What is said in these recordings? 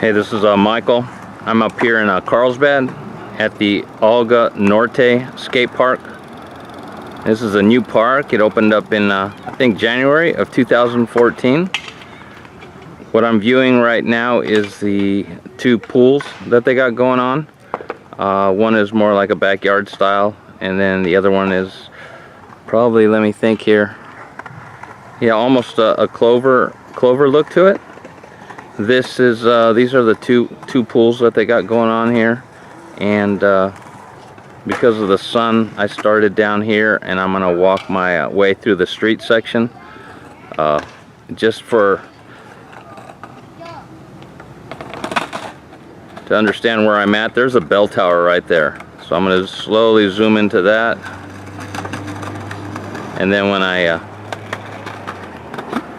Hey, this is Michael. I'm up here in Carlsbad at the Alga Norte skate park. This is a new park. It opened up in I think January of 2014. What I'm viewing right now is the two pools that they got going on. One is more like a backyard style, and then the other one is probably, let me think here, yeah, almost a clover look to it. This is these are the two pools that they got going on here, and because of the sun, I started down here, and I'm gonna walk my way through the street section, just to understand where I'm at. There's a Belltower right there, so I'm gonna slowly zoom into that, and then when I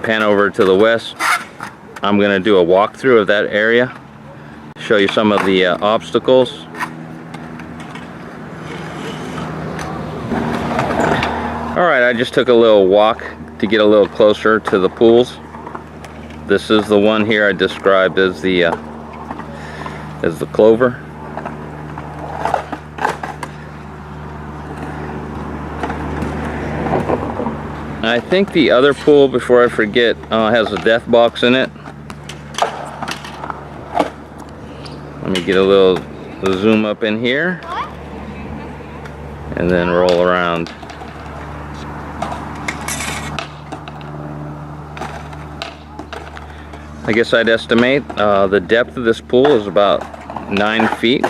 pan over to the west, I'm going to do a walkthrough of that area, show you some of the obstacles. Alright, I just took a little walk to get a little closer to the pools. This is the one here I described as the clover. I think the other pool, before I forget, has a death box in it. Let me get a little zoom up in here and then roll around. I guess I'd estimate the depth of this pool is about 9 feet.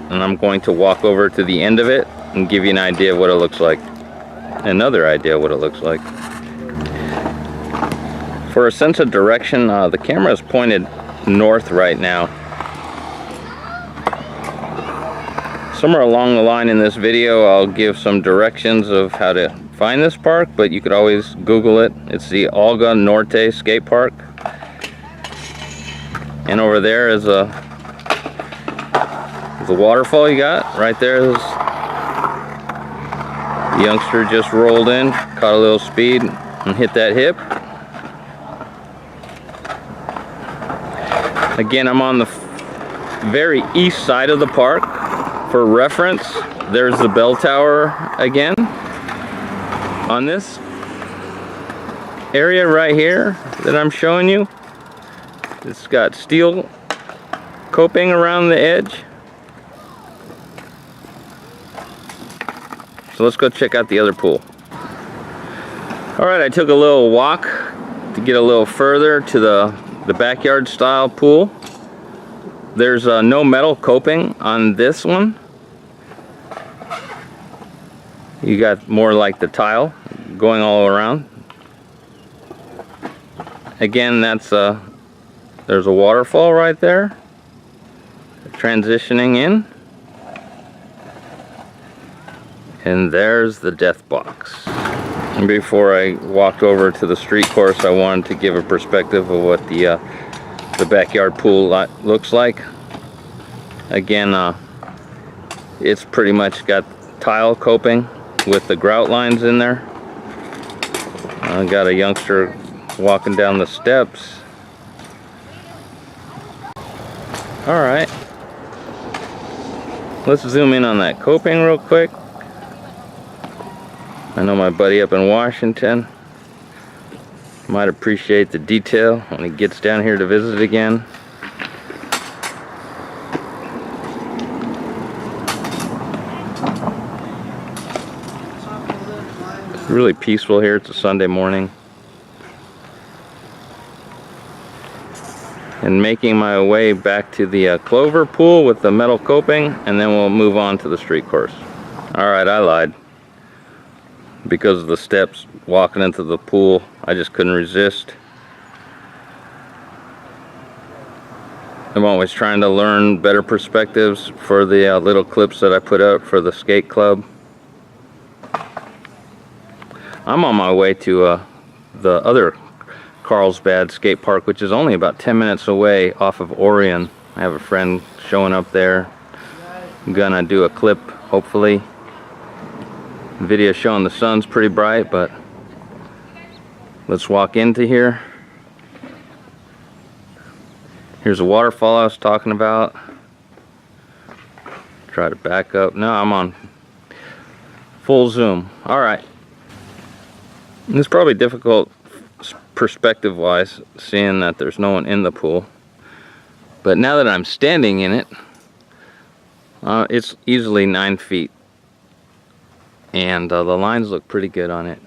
And I'm going to walk over to the end of it and give you an idea of what it looks like. Another idea of what it looks like. For a sense of direction, the camera is pointed north right now. Somewhere along the line in this video, I'll give some directions of how to find this park, but you could always Google it. It's the Alga Norte skate park. And over there is the waterfall you got. Right there is the youngster just rolled in, caught a little speed, and hit that hip. Again, I'm on the very east side of the park. For reference, there's the Belltower again. On this area right here that I'm showing you, it's got steel coping around the edge. So let's go check out the other pool. Alright, I took a little walk to get a little further to the backyard style pool. There's no metal coping on this one. You got more like the tile going all around. Again, that's there's a waterfall right there, transitioning in. And there's the death box. And before I walked over to the street course, I wanted to give a perspective of what the backyard pool looks like. Again, it's pretty much got tile coping with the grout lines in there. I got a youngster walking down the steps. Alright, let's zoom in on that coping real quick. I know my buddy up in Washington might appreciate the detail when he gets down here to visit again. It's really peaceful here. It's a Sunday morning. And making my way back to the clover pool with the metal coping, and then we'll move on to the street course. Alright, I lied. Because of the steps walking into the pool, I just couldn't resist. I'm always trying to learn better perspectives for the little clips that I put out for the skate club. I'm on my way to the other Carlsbad skate park, which is only about 10 minutes away off of Orion. I have a friend showing up there. I'm gonna do a clip, hopefully. Video showing the sun's pretty bright, but let's walk into here. Here's a waterfall I was talking about. Try to back up. No, I'm on full zoom. Alright. It's probably difficult perspective wise seeing that there's no one in the pool. But now that I'm standing in it, it's easily 9 feet. And the lines look pretty good on it.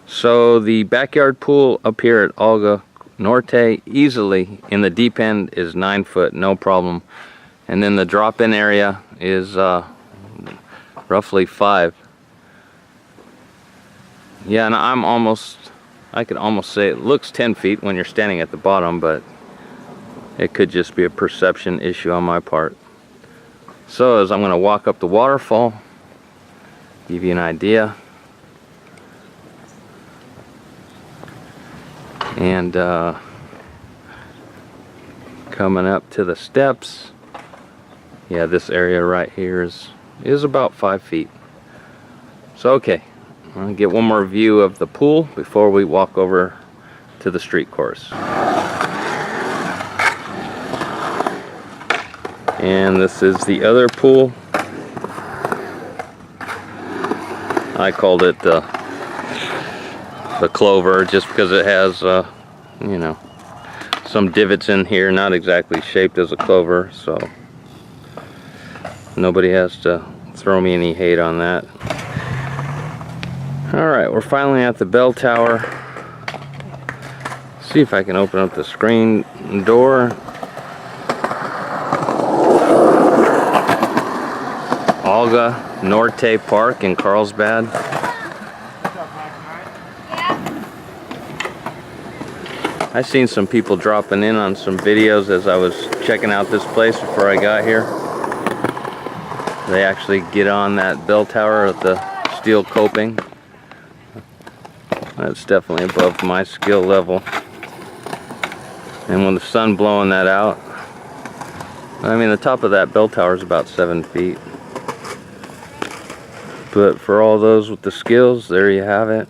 So the backyard pool up here at Alga Norte easily in the deep end is 9 foot, no problem. And then the drop-in area is roughly 5. Yeah, and I could almost say it looks 10 feet when you're standing at the bottom, but it could just be a perception issue on my part. So as I'm going to walk up the waterfall, give you an idea. And coming up to the steps, yeah, this area right here is about 5 feet. So okay, I'm gonna get one more view of the pool before we walk over to the street course. And this is the other pool. I called it the clover just because it has you know, some divots in here, not exactly shaped as a clover, so nobody has to throw me any hate on that. Alright, we're finally at the Belltower. See if I can open up the screen door. Alga Norte Park in Carlsbad. I seen some people dropping in on some videos as I was checking out this place before I got here. They actually get on that Belltower with the steel coping. That's definitely above my skill level. And with the sun blowing that out, I mean the top of that Belltower is about 7 feet. But for all those with the skills, there you have it.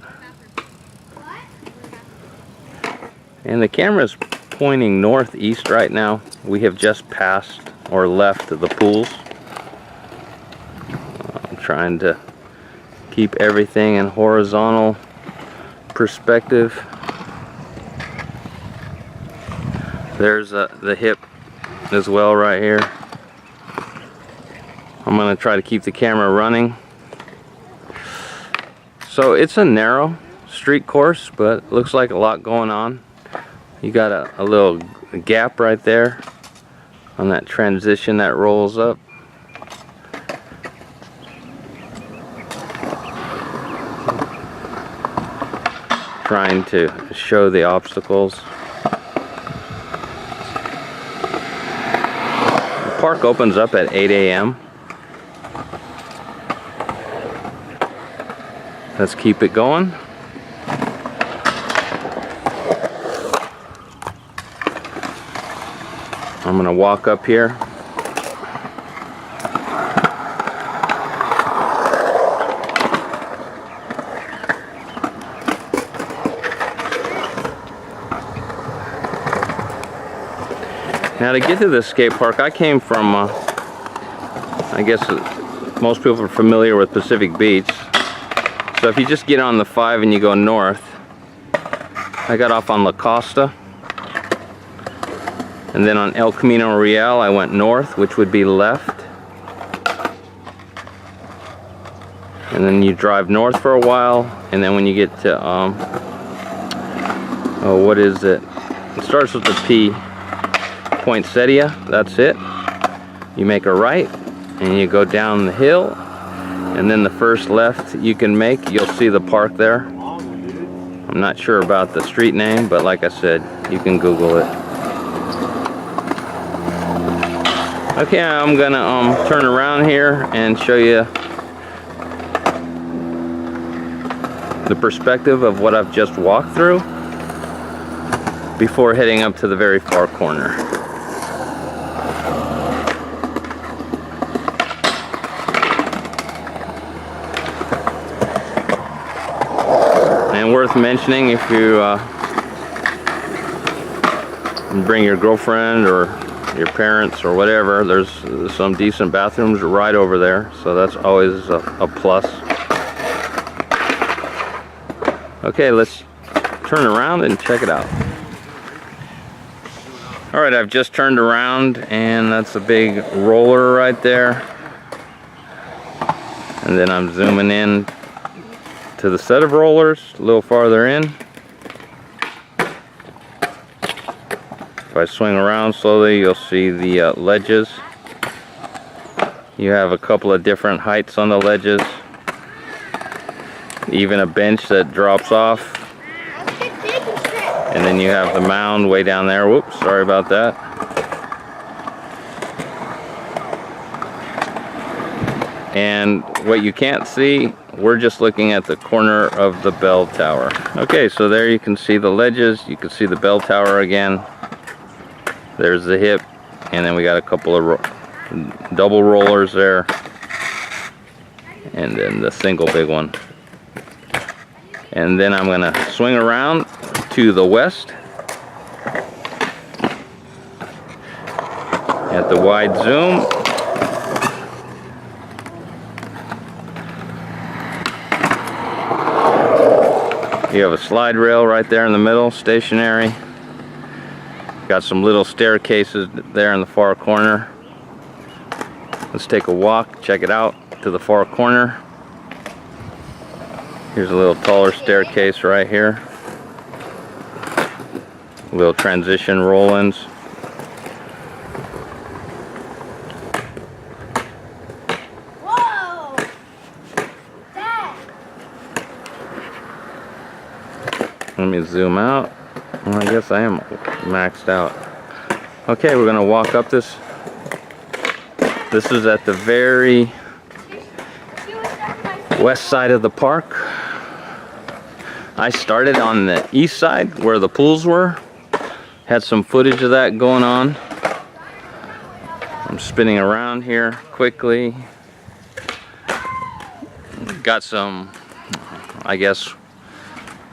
And the camera's pointing northeast right now. We have just passed or left the pools. I'm trying to keep everything in horizontal perspective. There's the hip as well right here. I'm going to try to keep the camera running. So it's a narrow street course, but it looks like a lot going on. You got a little gap right there on that transition that rolls up. Trying to show the obstacles. The park opens up at 8 a.m. Let's keep it going. I'm gonna walk up here. Now to get to this skate park, I came from, I guess most people are familiar with Pacific Beach. So if you just get on the 5 and you go north, I got off on La Costa. And then on El Camino Real, I went north, which would be left. And then you drive north for a while, and then when you get to, oh, what is it? It starts with the P. Poinsettia, that's it. You make a right, and you go down the hill, and then the first left you can make, you'll see the park there. I'm not sure about the street name, but like I said, you can Google it. Okay, I'm gonna turn around here and show you the perspective of what I've just walked through before heading up to the very far corner. And worth mentioning, if you bring your girlfriend or your parents or whatever, there's some decent bathrooms right over there, so that's always a plus. Okay, let's turn around and check it out. Alright, I've just turned around, and that's a big roller right there. And then I'm zooming in to the set of rollers a little farther in. If I swing around slowly, you'll see the ledges. You have a couple of different heights on the ledges. Even a bench that drops off. And then you have the mound way down there. Whoops, sorry about that. And what you can't see, we're just looking at the corner of the bell tower. Okay, so there you can see the ledges. You can see the bell tower again. There's the hip. And then we got a couple of double rollers there. And then the single big one. And then I'm going to swing around to the west at the wide zoom. You have a slide rail right there in the middle, stationary. Got some little staircases there in the far corner. Let's take a walk, check it out to the far corner. Here's a little taller staircase right here. Little transition roll-ins. Whoa! Dad. Let me zoom out. Well, I guess I am maxed out. Okay, we're gonna walk up this. This is at the very west side of the park. I started on the east side where the pools were. Had some footage of that going on. I'm spinning around here quickly. Got some, I guess,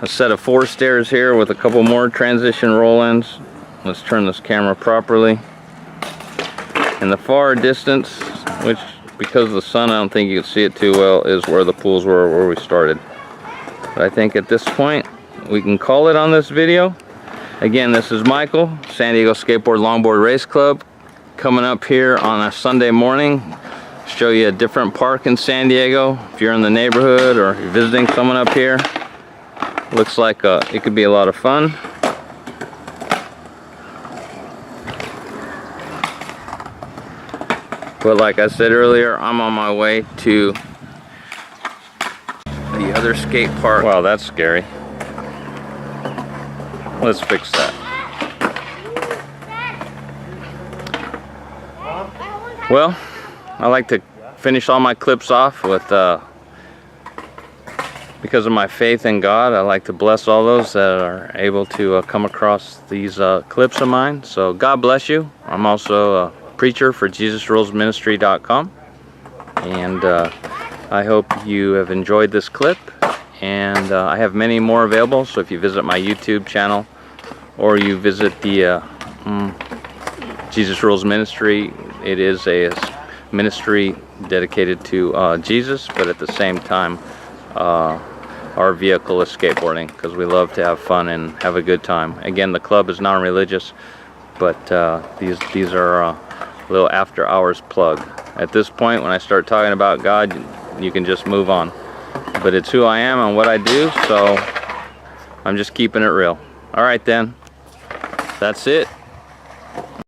a set of 4 stairs here with a couple more transition roll-ins. Let's turn this camera properly. In the far distance, which because of the sun I don't think you can see it too well, is where the pools were where we started. But I think at this point we can call it on this video. Again, this is Michael, San Diego Skateboard Longboard Race Club, coming up here on a Sunday morning. Show you a different park in San Diego. If you're in the neighborhood or you're visiting someone up here, looks like it could be a lot of fun. But like I said earlier, I'm on my way to the other skate park. Wow, that's scary. Let's fix that. Well, I like to finish all my clips off with, because of my faith in God, I like to bless all those that are able to come across these clips of mine. So God bless you. I'm also a preacher for JesusRulesMinistry.com. And I hope you have enjoyed this clip. And I have many more available, so if you visit my YouTube channel or you visit the Jesus Rules Ministry, it is a ministry dedicated to Jesus, but at the same time our vehicle is skateboarding, because we love to have fun and have a good time. Again, the club is non-religious, but these are a little after hours plug. At this point, when I start talking about God, you can just move on. But it's who I am and what I do, so I'm just keeping it real. All right then, that's it.